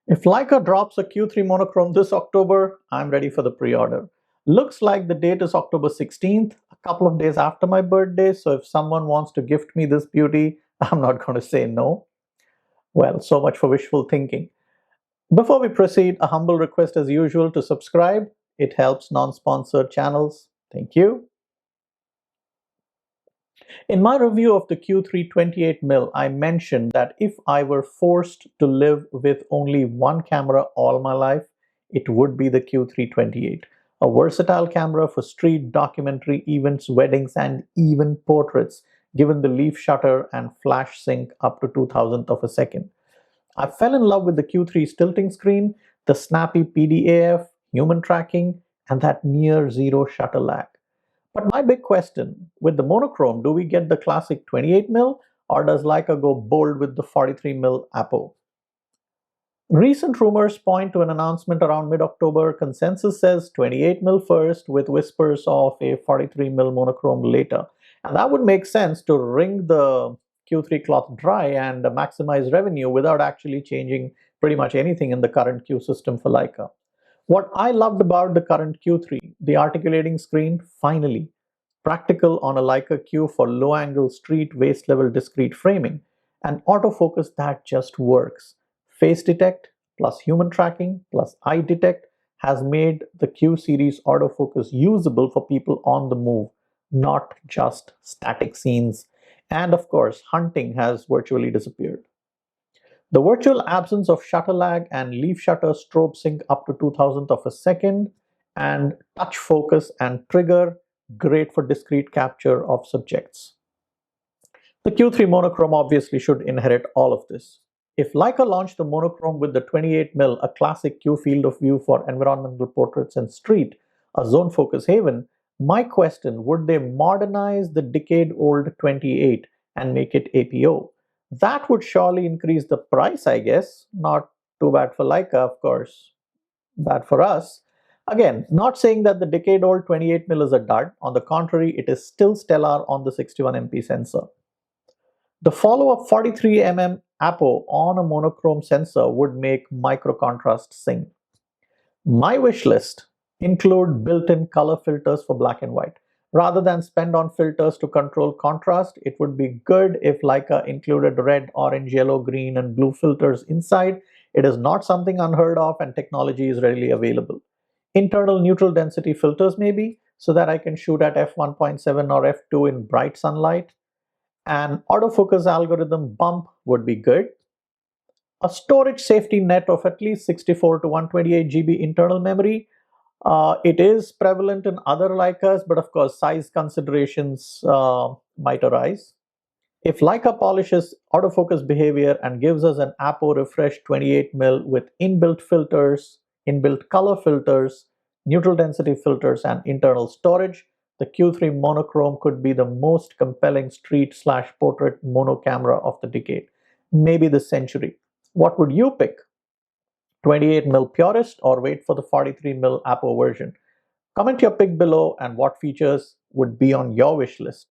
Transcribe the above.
If Leica drops a Q3 monochrome this October, I'm ready for the pre-order. Looks like the date is October 16th, a couple of days after my birthday, so if someone wants to gift me this beauty, I'm not going to say no. Well, so much for wishful thinking. Before we proceed, a humble request as usual to subscribe. It helps non-sponsored channels. Thank you. In my review of the Q3 28mm, I mentioned that if I were forced to live with only one camera all my life, it would be the Q3 28, a versatile camera for street, documentary, events, weddings, and even portraits, given the leaf shutter and flash sync up to 2000th of a second. I fell in love with the Q3's tilting screen, the snappy PDAF, human tracking, and that near zero shutter lag. But my big question, with the monochrome, do we get the classic 28mm or does Leica go bold with the 43mm APO? Recent rumors point to an announcement around mid-October. Consensus says 28mm first with whispers of a 43mm monochrome later. And that would make sense to wring the Q3 cloth dry and maximize revenue without actually changing pretty much anything in the current Q system for Leica. What I loved about the current Q3, the articulating screen, finally, practical on a Leica Q for low-angle street waist-level discrete framing, and autofocus that just works. Face detect plus human tracking plus eye detect has made the Q series autofocus usable for people on the move, not just static scenes. And of course, hunting has virtually disappeared. The virtual absence of shutter lag and leaf shutter strobe sync up to 2000th of a second, and touch focus and trigger, great for discrete capture of subjects. The Q3 monochrome obviously should inherit all of this. If Leica launched the monochrome with the 28mm, a classic Q field of view for environmental portraits and street, a zone focus haven, my question, would they modernize the decade-old 28 and make it APO? That would surely increase the price, I guess. Not too bad for Leica, of course. Bad for us. Again, not saying that the decade-old 28mm is a dud. On the contrary, it is still stellar on the 61MP sensor. The follow-up 43mm APO on a monochrome sensor would make micro contrast sing. My wish list include built-in color filters for black and white. Rather than spend on filters to control contrast, it would be good if Leica included red, orange, yellow, green, and blue filters inside. It is not something unheard of and technology is readily available. Internal neutral density filters maybe, so that I can shoot at f1.7 or f2 in bright sunlight. An autofocus algorithm bump would be good. A storage safety net of at least 64 to 128 GB internal memory. It is prevalent in other Leicas, but of course size considerations might arise. If Leica polishes autofocus behavior and gives us an APO refresh 28mm with inbuilt filters, inbuilt color filters, neutral density filters, and internal storage, the Q3 monochrome could be the most compelling street/portrait mono camera of the decade, maybe the century. What would you pick? 28mm purist or wait for the 43mm APO version? Comment your pick below and what features would be on your wish list.